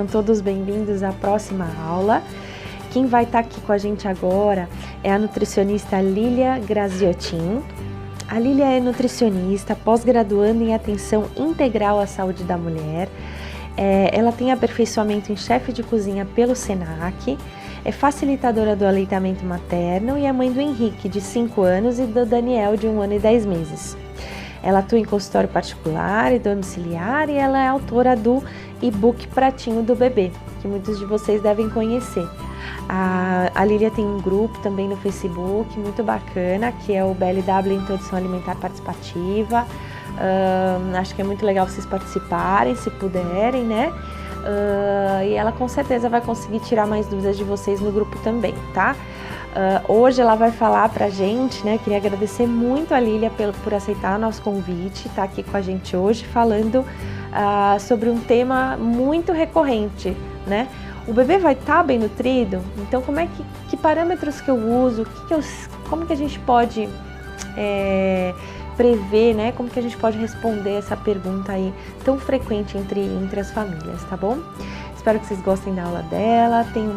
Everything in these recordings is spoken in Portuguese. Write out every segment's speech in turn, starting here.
sejam todos bem-vindos à próxima aula. Quem vai estar aqui com a gente agora é a nutricionista Lília Graziotin. A Lília é nutricionista, pós-graduando em atenção integral à saúde da mulher. Ela tem aperfeiçoamento em chefe de cozinha pelo SENAC, é facilitadora do aleitamento materno e é mãe do Henrique, de 5 anos, e do Daniel, de 1 ano e 10 meses. Ela atua em consultório particular e domiciliar e ela é autora do e-book Pratinho do Bebê, que muitos de vocês devem conhecer. A Lília tem um grupo também no Facebook muito bacana, que é o BLW Introdução Alimentar Participativa. Acho que é muito legal vocês participarem, se puderem, né? E ela com certeza vai conseguir tirar mais dúvidas de vocês no grupo também, tá? Hoje ela vai falar pra gente, né? Queria agradecer muito a Lília por aceitar o nosso convite, tá aqui com a gente hoje falando sobre um tema muito recorrente, né? O bebê vai estar bem nutrido? Então, que parâmetros que eu uso? Como que a gente pode prever, né? Como que a gente pode responder essa pergunta aí tão frequente entre as famílias, tá bom? Espero que vocês gostem da aula dela. Tenham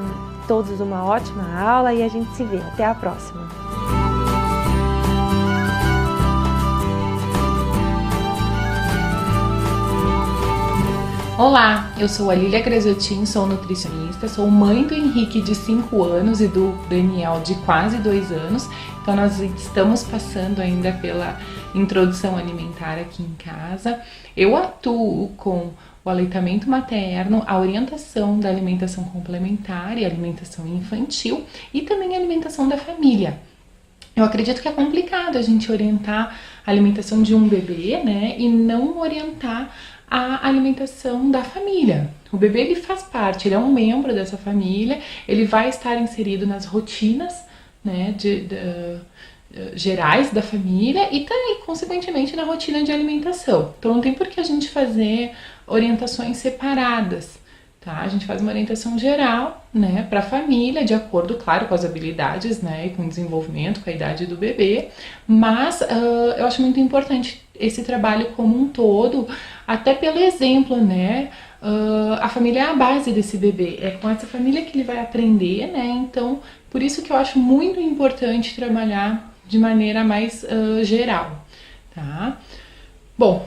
todos uma ótima aula e a gente se vê. Até a próxima! Olá, eu sou a Lília Graziotin, sou nutricionista, sou mãe do Henrique de 5 anos e do Daniel de quase 2 anos. Então nós estamos passando ainda pela introdução alimentar aqui em casa. Eu atuo com o aleitamento materno, a orientação da alimentação complementar e alimentação infantil e também a alimentação da família. Eu acredito que é complicado a gente orientar a alimentação de um bebê, né, e não orientar a alimentação da família. O bebê, ele faz parte, ele é um membro dessa família, ele vai estar inserido nas rotinas, né, gerais da família e também, consequentemente, na rotina de alimentação. Então não tem por que a gente fazer orientações separadas, tá? A gente faz uma orientação geral, né, para a família, de acordo, claro, com as habilidades, né, e com o desenvolvimento, com a idade do bebê, mas eu acho muito importante esse trabalho como um todo, até pelo exemplo, né, a família é a base desse bebê, é com essa família que ele vai aprender, né, então, por isso que eu acho muito importante trabalhar de maneira mais geral, tá? Bom,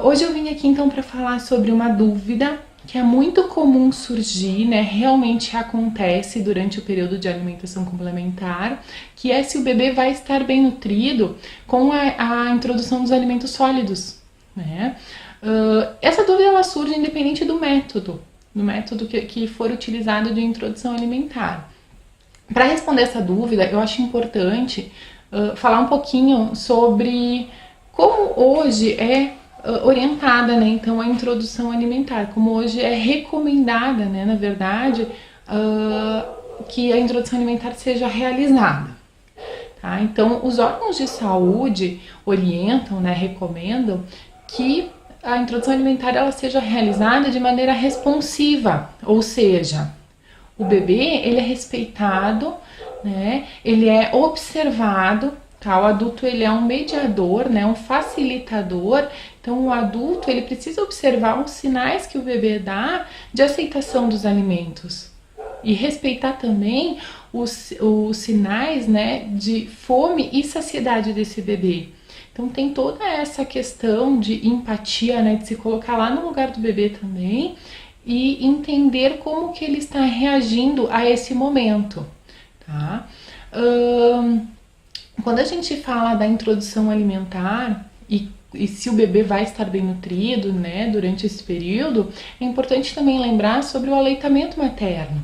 hoje eu vim aqui então para falar sobre uma dúvida que é muito comum surgir, né, realmente acontece durante o período de alimentação complementar, que é se o bebê vai estar bem nutrido com a introdução dos alimentos sólidos, né? Essa dúvida ela surge independente do método que for utilizado de introdução alimentar. Para responder essa dúvida, eu acho importante falar um pouquinho sobre como hoje é orientada, né, então a introdução alimentar, como hoje é recomendada, né, na verdade, que a introdução alimentar seja realizada, tá? Então os órgãos de saúde orientam, né, recomendam que a introdução alimentar ela seja realizada de maneira responsiva, ou seja, o bebê ele é respeitado, né, ele é observado. Tá, o adulto ele é um mediador, né, um facilitador, então o adulto ele precisa observar os sinais que o bebê dá de aceitação dos alimentos e respeitar também os sinais, né, de fome e saciedade desse bebê. Então tem toda essa questão de empatia, né, de se colocar lá no lugar do bebê também e entender como que ele está reagindo a esse momento, tá? Quando a gente fala da introdução alimentar e se o bebê vai estar bem nutrido, né, durante esse período, é importante também lembrar sobre o aleitamento materno.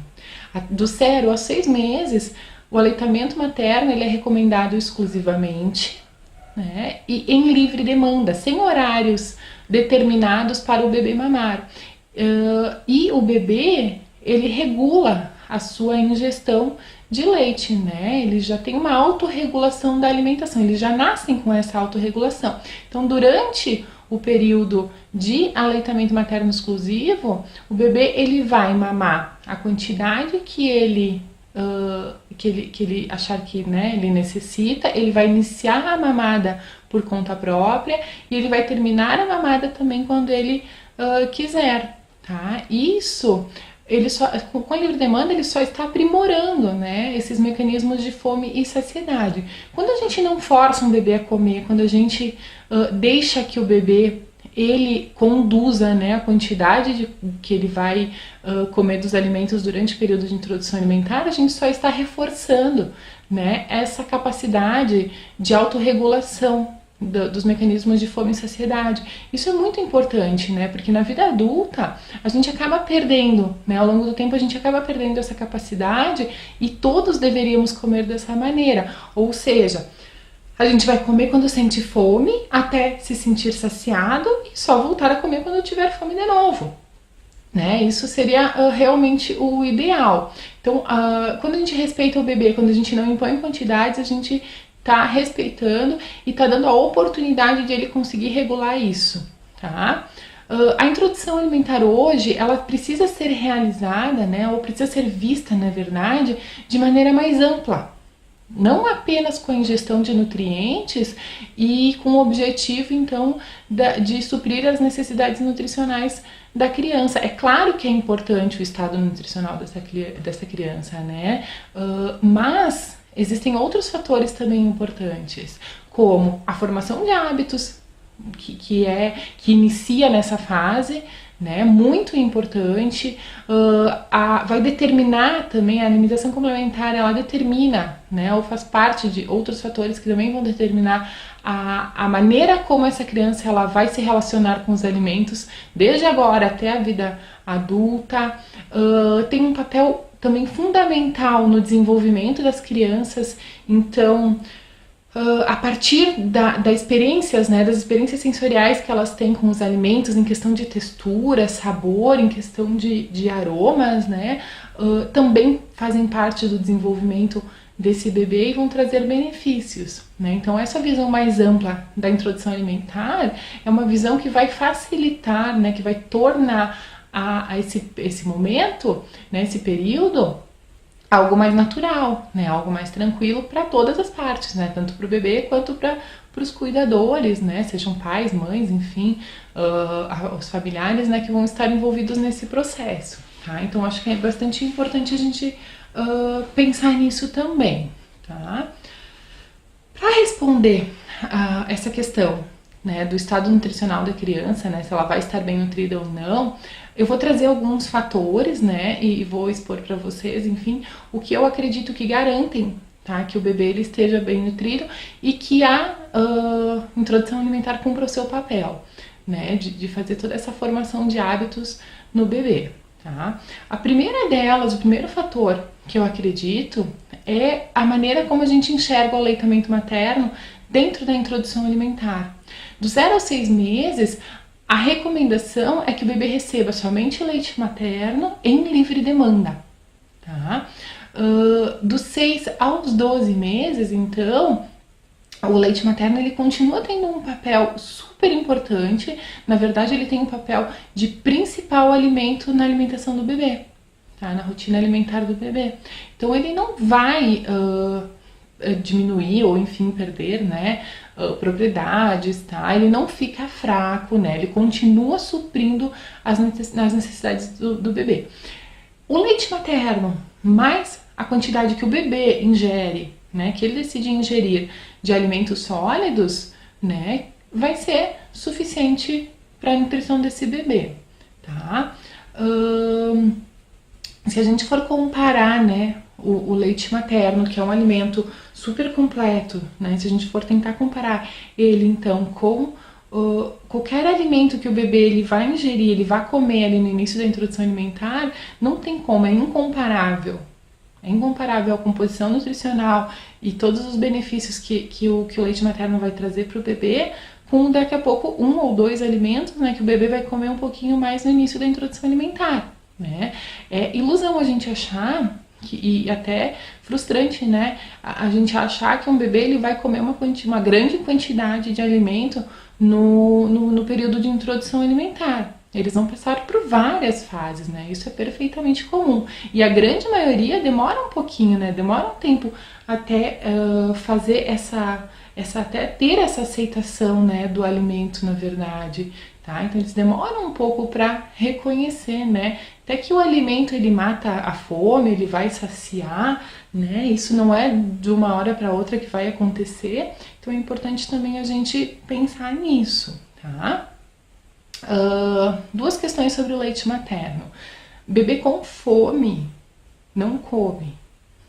Do 0 aos 6 meses, o aleitamento materno ele é recomendado exclusivamente, né, e em livre demanda, sem horários determinados para o bebê mamar. E o bebê, ele regula a sua ingestão de leite, né? Eles já têm uma autorregulação da alimentação, eles já nascem com essa autorregulação. Então, durante o período de aleitamento materno exclusivo, o bebê ele vai mamar a quantidade que ele achar que, né, ele necessita, ele vai iniciar a mamada por conta própria e ele vai terminar a mamada também quando ele quiser, tá? Isso com a livre demanda, ele só está aprimorando, né, esses mecanismos de fome e saciedade. Quando a gente não força um bebê a comer, quando a gente deixa que o bebê ele conduza, né, a quantidade que ele vai comer dos alimentos durante o período de introdução alimentar, a gente só está reforçando, né, essa capacidade de autorregulação dos mecanismos de fome e saciedade. Isso é muito importante, né? Porque na vida adulta a gente acaba perdendo, né? Ao longo do tempo a gente acaba perdendo essa capacidade e todos deveríamos comer dessa maneira. Ou seja, a gente vai comer quando sente fome até se sentir saciado e só voltar a comer quando tiver fome de novo. Né? Isso seria realmente o ideal. Então, quando a gente respeita o bebê, quando a gente não impõe quantidades, a gente tá respeitando e tá dando a oportunidade de ele conseguir regular isso, tá? A introdução alimentar hoje, ela precisa ser realizada, né, ou precisa ser vista, na verdade, de maneira mais ampla. Não apenas com a ingestão de nutrientes e com o objetivo, então, de suprir as necessidades nutricionais da criança. É claro que é importante o estado nutricional dessa criança, né? Mas existem outros fatores também importantes, como a formação de hábitos, que inicia nessa fase, né, muito importante, vai determinar também, a alimentação complementar, ela determina, né, ou faz parte de outros fatores que também vão determinar a maneira como essa criança ela vai se relacionar com os alimentos, desde agora até a vida adulta. Tem um papel também fundamental no desenvolvimento das crianças, então a partir das experiências, né, das experiências sensoriais que elas têm com os alimentos, em questão de textura, sabor, em questão de aromas, né, também fazem parte do desenvolvimento desse bebê e vão trazer benefícios, né? Então essa visão mais ampla da introdução alimentar é uma visão que vai facilitar, né, que vai tornar esse momento, né, esse período, algo mais natural, né, algo mais tranquilo para todas as partes, né, tanto para o bebê quanto para os cuidadores, né, sejam pais, mães, enfim, os familiares, né, que vão estar envolvidos nesse processo, tá? Então acho que é bastante importante a gente pensar nisso também, tá? Para responder essa questão, né, do estado nutricional da criança, né, se ela vai estar bem nutrida ou não, eu vou trazer alguns fatores, né, e vou expor para vocês, enfim, o que eu acredito que garantem, tá, que o bebê ele esteja bem nutrido e que a introdução alimentar cumpra o seu papel, né, de fazer toda essa formação de hábitos no bebê, tá? A primeira delas, o primeiro fator que eu acredito é a maneira como a gente enxerga o aleitamento materno dentro da introdução alimentar. Do 0 aos 6 meses, a recomendação é que o bebê receba somente leite materno em livre demanda, tá? Dos 6 aos 12 meses, então, o leite materno ele continua tendo um papel super importante. Na verdade, ele tem um papel de principal alimento na alimentação do bebê, tá? Na rotina alimentar do bebê. Então, ele não vai diminuir ou, enfim, perder, né, propriedades, tá? Ele não fica fraco, né? Ele continua suprindo as necessidades do bebê. O leite materno, mais a quantidade que o bebê ingere, né, que ele decide ingerir de alimentos sólidos, né, vai ser suficiente para a nutrição desse bebê, tá? Se a gente for comparar, né, o leite materno, que é um alimento super completo, né, se a gente for tentar comparar ele, então, com qualquer alimento que o bebê ele vai ingerir, ele vai comer ali no início da introdução alimentar, não tem como, é incomparável. É incomparável a composição nutricional e todos os benefícios que o leite materno vai trazer para o bebê, com daqui a pouco 1 ou 2 alimentos, né, que o bebê vai comer um pouquinho mais no início da introdução alimentar, né? É ilusão a gente achar, e até frustrante, né, a gente achar que um bebê ele vai comer uma grande quantidade de alimento no período de introdução alimentar. Eles vão passar por várias fases, né? Isso é perfeitamente comum. E a grande maioria demora um pouquinho, né? Demora um tempo até fazer até ter essa aceitação, né, do alimento, na verdade, tá? Então eles demoram um pouco para reconhecer, né? Até que o alimento ele mata a fome, ele vai saciar, né? Isso não é de uma hora para outra que vai acontecer. Então é importante também a gente pensar nisso, tá? Duas questões sobre o leite materno. Bebê com fome não come,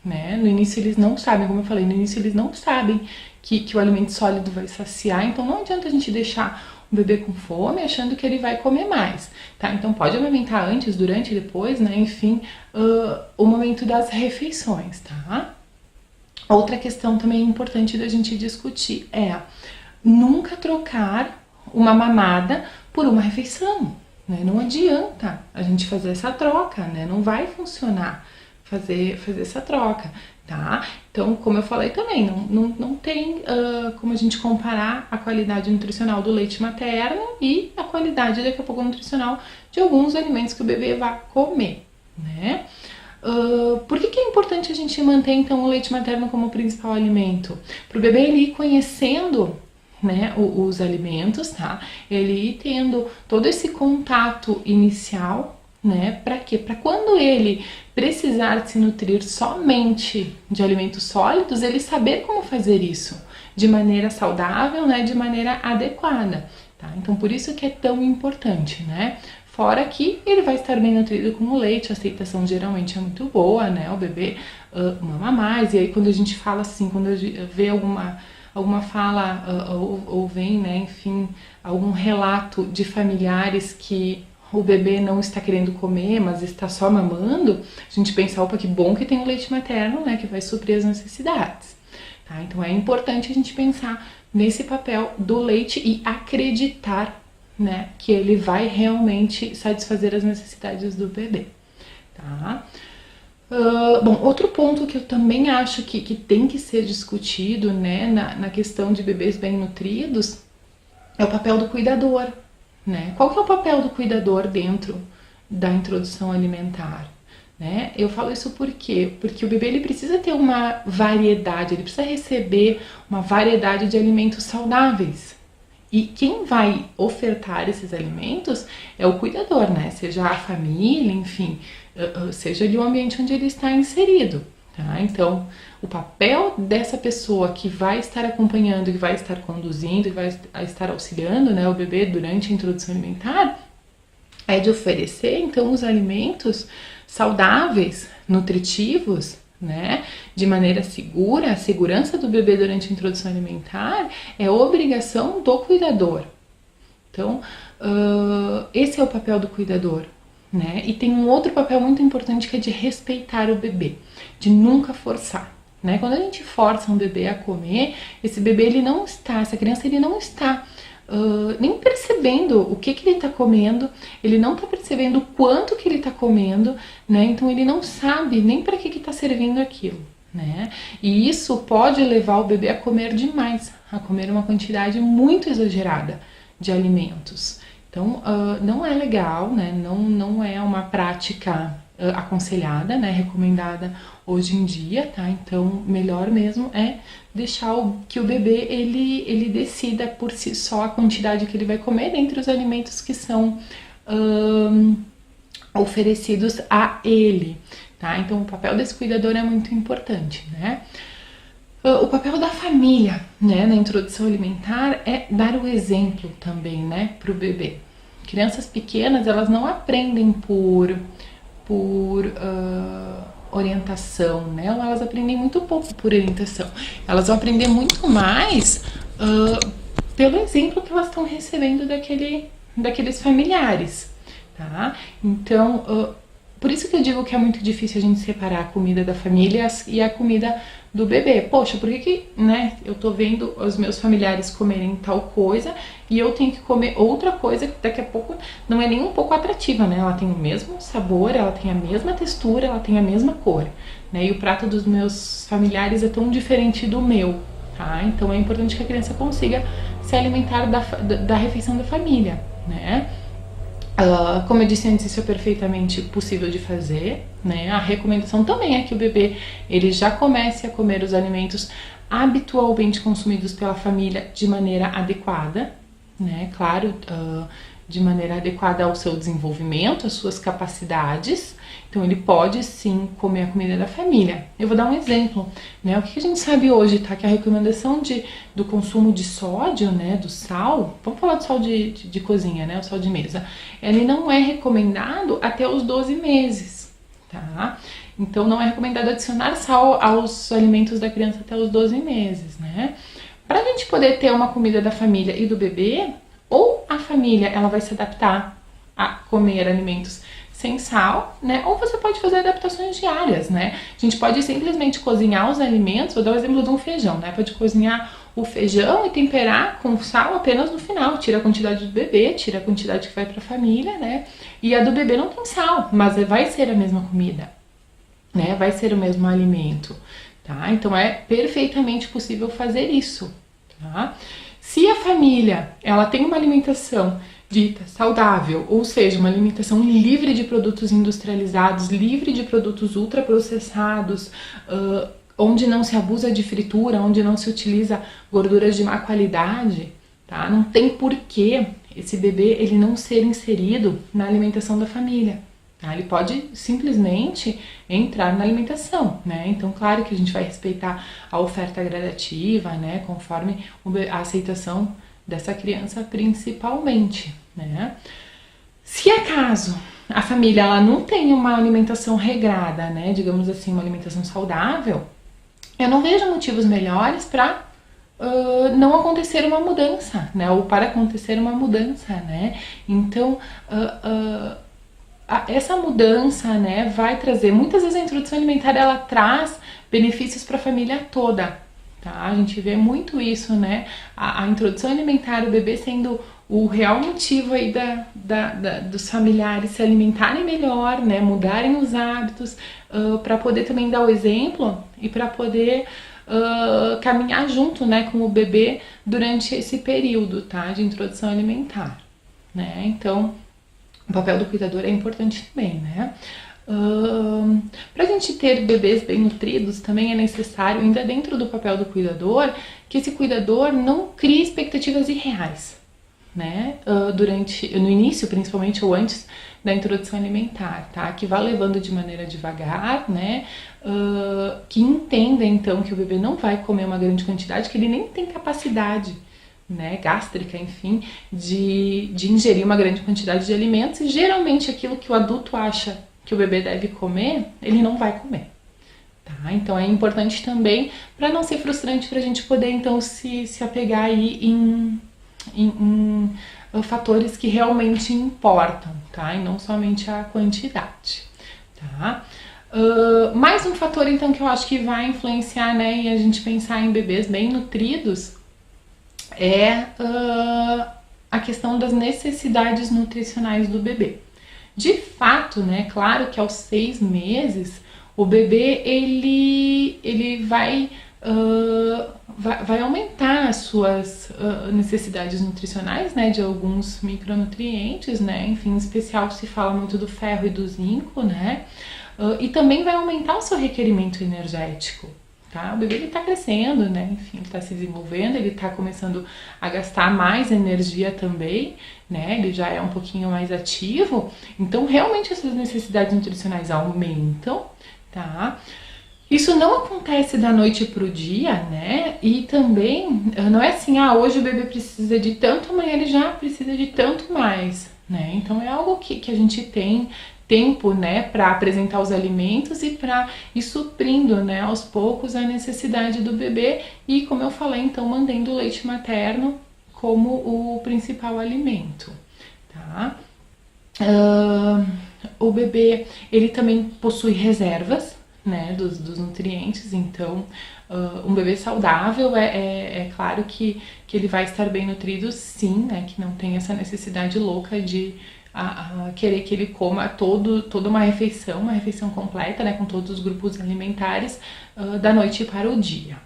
né? No início eles não sabem, como eu falei, no início eles não sabem que o alimento sólido vai saciar, então não adianta a gente deixar o bebê com fome achando que ele vai comer mais, tá? Então pode amamentar antes, durante e depois, né? Enfim, o momento das refeições, tá? Outra questão também importante da gente discutir é nunca trocar uma mamada por uma refeição, né? Não adianta a gente fazer essa troca, né? Não vai funcionar fazer essa troca, tá? Então, como eu falei também, não tem como a gente comparar a qualidade nutricional do leite materno e a qualidade, daqui a pouco, nutricional de alguns alimentos que o bebê vai comer, né? Por que é importante a gente manter, então, o leite materno como principal alimento? Para o bebê ele ir conhecendo, né, os alimentos, tá? Ele ir tendo todo esse contato inicial, né? Para quê? Para quando ele precisar se nutrir somente de alimentos sólidos, ele saber como fazer isso de maneira saudável, né? De maneira adequada, tá? Então, por isso que é tão importante, né? Fora que ele vai estar bem nutrido com o leite, a aceitação geralmente é muito boa, né? O bebê mama mais, e aí quando a gente fala assim, quando vê alguma fala ou vem, né, enfim, algum relato de familiares que o bebê não está querendo comer, mas está só mamando, a gente pensa, opa, que bom que tem o leite materno, né, que vai suprir as necessidades, tá? Então é importante a gente pensar nesse papel do leite e acreditar, né, que ele vai realmente satisfazer as necessidades do bebê, tá? Bom, outro ponto que eu também acho que tem que ser discutido, né, na questão de bebês bem nutridos é o papel do cuidador, né? Qual que é o papel do cuidador dentro da introdução alimentar, né? Eu falo isso por quê? Porque o bebê ele precisa ter uma variedade, ele precisa receber uma variedade de alimentos saudáveis. E quem vai ofertar esses alimentos é o cuidador, né? Seja a família, enfim, seja ali o ambiente onde ele está inserido, tá? Então, o papel dessa pessoa que vai estar acompanhando, que vai estar conduzindo, que vai estar auxiliando, né, o bebê durante a introdução alimentar, é de oferecer, então, os alimentos saudáveis, nutritivos, né, de maneira segura. A segurança do bebê durante a introdução alimentar é obrigação do cuidador. Então, esse é o papel do cuidador, né? E tem um outro papel muito importante que é de respeitar o bebê, de nunca forçar, né? Quando a gente força um bebê a comer, esse bebê ele não está, essa criança ele não está nem percebendo o que ele está comendo, ele não está percebendo o quanto que ele está comendo, né? Então ele não sabe nem para que está servindo aquilo, né? E isso pode levar o bebê a comer demais, a comer uma quantidade muito exagerada de alimentos. Então não é legal, né? Não é uma prática aconselhada, né? Recomendada hoje em dia, tá? Então melhor mesmo é deixar que o bebê ele decida por si só a quantidade que ele vai comer dentre os alimentos que são oferecidos a ele, tá? Então o papel desse cuidador é muito importante, né? O papel da família, né, na introdução alimentar é dar o exemplo também, né, para o bebê. Crianças pequenas, elas não aprendem por orientação, né? Elas aprendem muito pouco por orientação. Elas vão aprender muito mais pelo exemplo que elas estão recebendo daqueles familiares, tá? Então, por isso que eu digo que é muito difícil a gente separar a comida da família e a comida do bebê. Poxa, por que, né, eu tô vendo os meus familiares comerem tal coisa e eu tenho que comer outra coisa que daqui a pouco não é nem um pouco atrativa, né? Ela tem o mesmo sabor, ela tem a mesma textura, ela tem a mesma cor, né? E o prato dos meus familiares é tão diferente do meu, tá? Então é importante que a criança consiga se alimentar da refeição da família, né? Como eu disse antes, isso é perfeitamente possível de fazer, né? A recomendação também é que o bebê ele já comece a comer os alimentos habitualmente consumidos pela família de maneira adequada, né? Claro, de maneira adequada ao seu desenvolvimento, às suas capacidades. Então ele pode sim comer a comida da família. Eu vou dar um exemplo, né? O que a gente sabe hoje, tá? Que a recomendação do consumo de sódio, né? Do sal, vamos falar do sal de cozinha, né? O sal de mesa. Ele não é recomendado até os 12 meses, tá? Então não é recomendado adicionar sal aos alimentos da criança até os 12 meses, né? Para a gente poder ter uma comida da família e do bebê, ou a família ela vai se adaptar a comer alimentos sem sal, né? Ou você pode fazer adaptações diárias, né? A gente pode simplesmente cozinhar os alimentos, vou dar o exemplo de um feijão, né? Pode cozinhar o feijão e temperar com sal apenas no final, tira a quantidade do bebê, tira a quantidade que vai para a família, né? E a do bebê não tem sal, mas vai ser a mesma comida, né? Vai ser o mesmo alimento, tá? Então é perfeitamente possível fazer isso, tá? Se a família ela tem uma alimentação dita saudável, ou seja, uma alimentação livre de produtos industrializados, livre de produtos ultraprocessados, onde não se abusa de fritura, onde não se utiliza gorduras de má qualidade, tá? Não tem porquê esse bebê ele não ser inserido na alimentação da família. Tá? Ele pode simplesmente entrar na alimentação, né? Então, claro que a gente vai respeitar a oferta gradativa, né? Conforme a aceitação dessa criança principalmente, né? Se acaso a família ela não tem uma alimentação regrada, né? Digamos assim, uma alimentação saudável, eu não vejo motivos melhores para não acontecer uma mudança, né? Ou para acontecer uma mudança, né? Então, essa mudança, né, vai trazer, muitas vezes a introdução alimentar ela traz benefícios para a família toda, tá? A gente vê muito isso, né, a introdução alimentar, o bebê sendo o real motivo aí dos familiares se alimentarem melhor, né, mudarem os hábitos, para poder também dar o exemplo e para poder caminhar junto, né, com o bebê durante esse período, tá, de introdução alimentar, né? Então o papel do cuidador é importante também, né? Para a gente ter bebês bem nutridos, também é necessário, ainda dentro do papel do cuidador, que esse cuidador não crie expectativas irreais, né? No início, principalmente, ou antes da introdução alimentar, tá? Que vá levando de maneira devagar, né? Que entenda, então, que o bebê não vai comer uma grande quantidade, que ele nem tem capacidade, né, gástrica, enfim, de ingerir uma grande quantidade de alimentos, e geralmente aquilo que o adulto acha que o bebê deve comer, ele não vai comer, tá? Então é importante também, para não ser frustrante, para a gente poder então se apegar aí em fatores que realmente importam, tá? E não somente a quantidade, tá? Mais um fator então que eu acho que vai influenciar, né, e a gente pensar em bebês bem nutridos, é a questão das necessidades nutricionais do bebê. De fato, né, claro que aos 6 meses o bebê ele vai aumentar as suas necessidades nutricionais, né, de alguns micronutrientes, né, enfim, em especial se fala muito do ferro e do zinco, né, e também vai aumentar o seu requerimento energético. Tá? O bebê ele tá crescendo, né? Enfim, ele tá se desenvolvendo, ele tá começando a gastar mais energia também, né? Ele já é um pouquinho mais ativo, então realmente essas necessidades nutricionais aumentam, tá? Isso não acontece da noite pro dia, né? E também não é assim, hoje o bebê precisa de tanto, amanhã ele já precisa de tanto mais, né? Então é algo que a gente tem tempo, né, para apresentar os alimentos e para ir suprindo, né, aos poucos a necessidade do bebê e, como eu falei, então mantendo o leite materno como o principal alimento, tá? O bebê, ele também possui reservas, né, dos nutrientes, então um bebê saudável é claro que ele vai estar bem nutrido, sim, né, que não tem essa necessidade louca de querer que ele coma toda uma refeição completa, né, com todos os grupos alimentares da noite para o dia,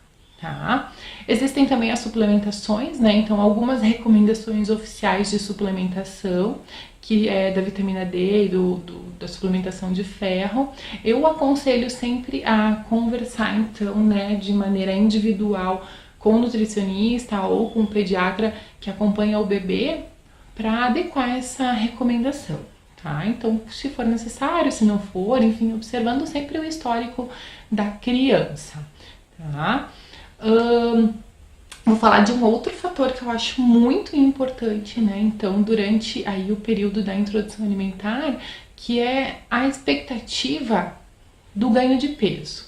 tá? Existem também as suplementações, né, então algumas recomendações oficiais de suplementação, que é da vitamina D e da suplementação de ferro. Eu aconselho sempre a conversar, então, né, de maneira individual com o nutricionista ou com o pediatra que acompanha o bebê, para adequar essa recomendação, tá? Então, se for necessário, se não for, enfim, observando sempre o histórico da criança, tá? Vou falar de um outro fator que eu acho muito importante, né? Então, durante aí o período da introdução alimentar, que é a expectativa do ganho de peso,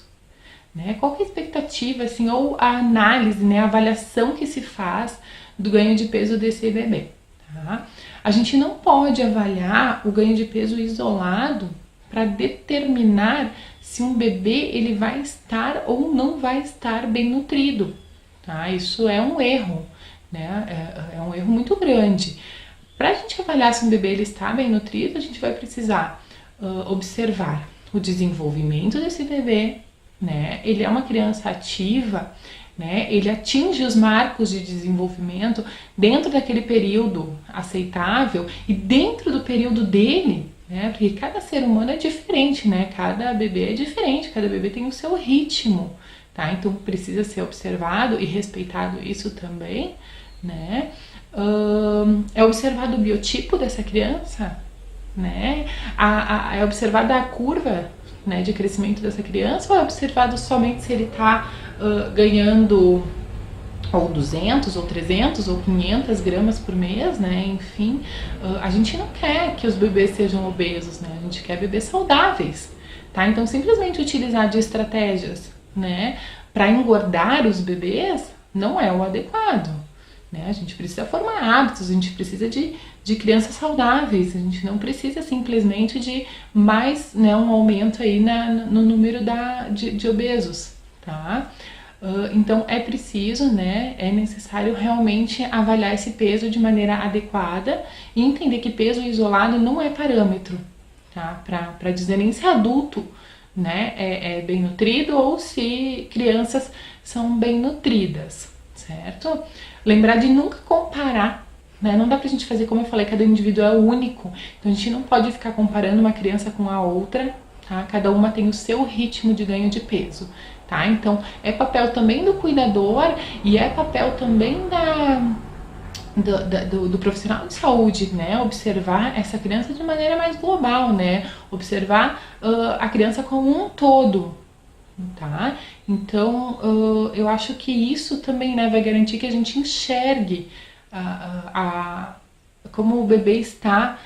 né? Qual que é a expectativa, assim, ou a análise, né? A avaliação que se faz do ganho de peso desse bebê, tá? A gente não pode avaliar o ganho de peso isolado para determinar se um bebê ele vai estar ou não vai estar bem nutrido. Tá? Isso é um erro, né? É um erro muito grande. Para a gente avaliar se um bebê ele está bem nutrido, a gente vai precisar observar o desenvolvimento desse bebê, né? Ele é uma criança ativa, né? Ele atinge os marcos de desenvolvimento dentro daquele período aceitável e dentro do período dele, né? Porque cada ser humano é diferente, né? Cada bebê é diferente, cada bebê tem o seu ritmo. Tá? Então precisa ser observado e respeitado isso também, né? É observado o biotipo dessa criança, né? É observada a curva, né, de crescimento dessa criança, ou é observado somente se ele está ganhando ou 200, ou 300, ou 500 gramas por mês, né? Enfim, a gente não quer que os bebês sejam obesos, né? A gente quer bebês saudáveis, tá? Então simplesmente utilizar de estratégias, né, para engordar os bebês não é o adequado, né? A gente precisa formar hábitos, a gente precisa de crianças saudáveis, a gente não precisa simplesmente de mais, né, um aumento aí no número de obesos, tá? Então é preciso, né, é necessário realmente avaliar esse peso de maneira adequada e entender que peso isolado não é parâmetro, tá? Para dizer nem se adulto, né, é bem nutrido ou se crianças são bem nutridas, certo? Lembrar de nunca comparar, né? Não dá pra gente fazer, como eu falei, cada indivíduo é único, então a gente não pode ficar comparando uma criança com a outra, tá? Cada uma tem o seu ritmo de ganho de peso, tá? Então é papel também do cuidador e é papel também do profissional de saúde, né? Observar essa criança de maneira mais global, né? Observar a criança como um todo, tá? Então, eu acho que isso também, né, vai garantir que a gente enxergue como o bebê está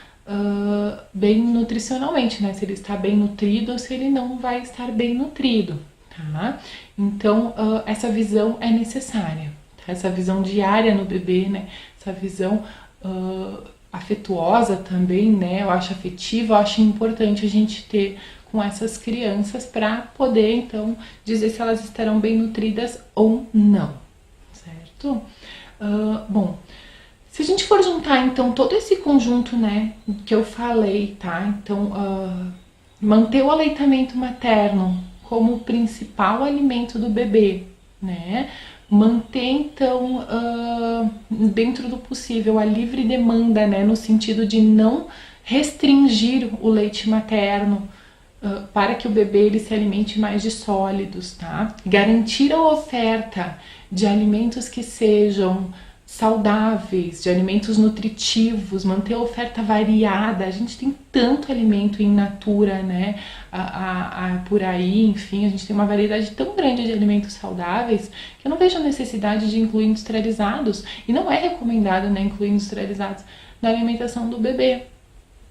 bem nutricionalmente, né? Se ele está bem nutrido ou se ele não vai estar bem nutrido, tá? Então, essa visão é necessária. Essa visão diária no bebê, né? Essa visão afetuosa também, né? Eu acho afetiva, eu acho importante a gente ter com essas crianças para poder, então, dizer se elas estarão bem nutridas ou não, certo? Bom, se a gente for juntar, então, todo esse conjunto, né, que eu falei, tá? Então, manter o aleitamento materno como o principal alimento do bebê, né? Manter, então, dentro do possível, a livre demanda, né? No sentido de não restringir o leite materno para que o bebê ele se alimente mais de sólidos, tá? Garantir a oferta de alimentos que sejam saudáveis, de alimentos nutritivos, manter a oferta variada. A gente tem tanto alimento in natura, né, por aí, enfim, a gente tem uma variedade tão grande de alimentos saudáveis que eu não vejo a necessidade de incluir industrializados, e não é recomendado, né, incluir industrializados na alimentação do bebê.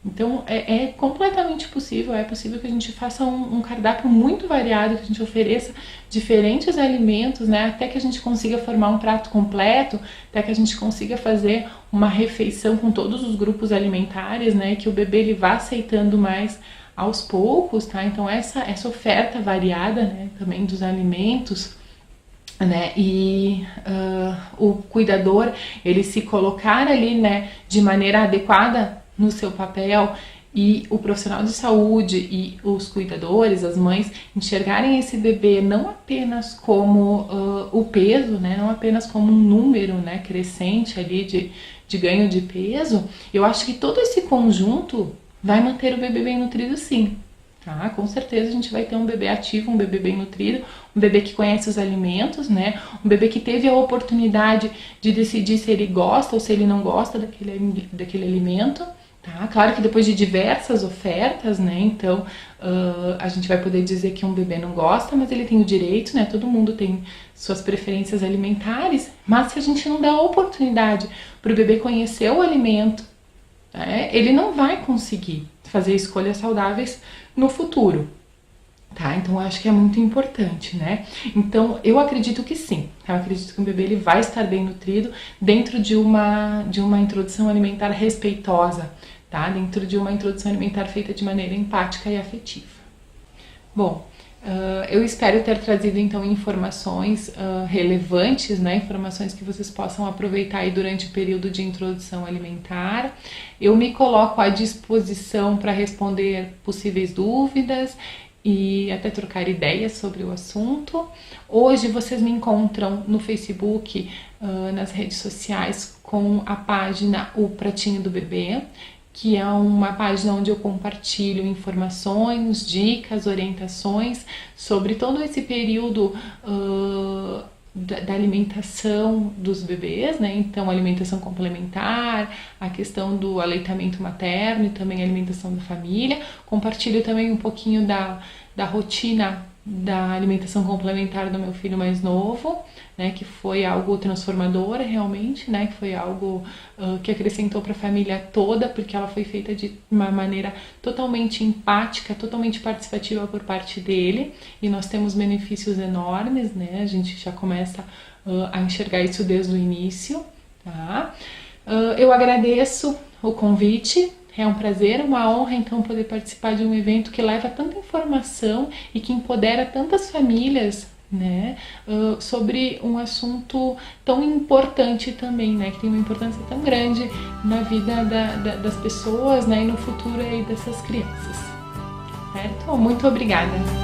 Então é completamente possível, é possível que a gente faça um cardápio muito variado, que a gente ofereça diferentes alimentos, né, até que a gente consiga formar um prato completo, até que a gente consiga fazer uma refeição com todos os grupos alimentares, né, que o bebê ele vá aceitando mais aos poucos, tá? Então essa oferta variada, né, também dos alimentos, né, e o cuidador ele se colocar ali, né, de maneira adequada no seu papel, e o profissional de saúde e os cuidadores, as mães, enxergarem esse bebê não apenas como o peso, né, não apenas como um número, né, crescente ali de ganho de peso. Eu acho que todo esse conjunto vai manter o bebê bem nutrido, sim, tá? Com certeza a gente vai ter um bebê ativo, um bebê bem nutrido, um bebê que conhece os alimentos, né? Um bebê que teve a oportunidade de decidir se ele gosta ou se ele não gosta daquele alimento, tá? Claro que depois de diversas ofertas, né? Então a gente vai poder dizer que um bebê não gosta, mas ele tem o direito, né? Todo mundo tem suas preferências alimentares, mas se a gente não dá a oportunidade para o bebê conhecer o alimento, né? Ele não vai conseguir fazer escolhas saudáveis no futuro. Tá? Então eu acho que é muito importante, né? Então eu acredito que sim, eu acredito que o bebê ele vai estar bem nutrido dentro de uma introdução alimentar respeitosa, tá? Dentro de uma introdução alimentar feita de maneira empática e afetiva. Bom, eu espero ter trazido então informações relevantes, né? Informações que vocês possam aproveitar aí durante o período de introdução alimentar. Eu me coloco à disposição para responder possíveis dúvidas e até trocar ideias sobre o assunto. Hoje vocês me encontram no Facebook, nas redes sociais, com a página O Pratinho do Bebê, que é uma página onde eu compartilho informações, dicas, orientações sobre todo esse período da alimentação dos bebês, né? Então, alimentação complementar, a questão do aleitamento materno e também a alimentação da família. Compartilho também um pouquinho da rotina da alimentação complementar do meu filho mais novo, né? Que foi algo transformador realmente, né? Que foi algo que acrescentou para a família toda, porque ela foi feita de uma maneira totalmente empática, totalmente participativa por parte dele, e nós temos benefícios enormes, né? A gente já começa a enxergar isso desde o início, tá? Eu agradeço o convite. É um prazer, uma honra então poder participar de um evento que leva tanta informação e que empodera tantas famílias, né, sobre um assunto tão importante também, né, que tem uma importância tão grande na vida das pessoas, né, e no futuro aí dessas crianças, certo? Muito obrigada!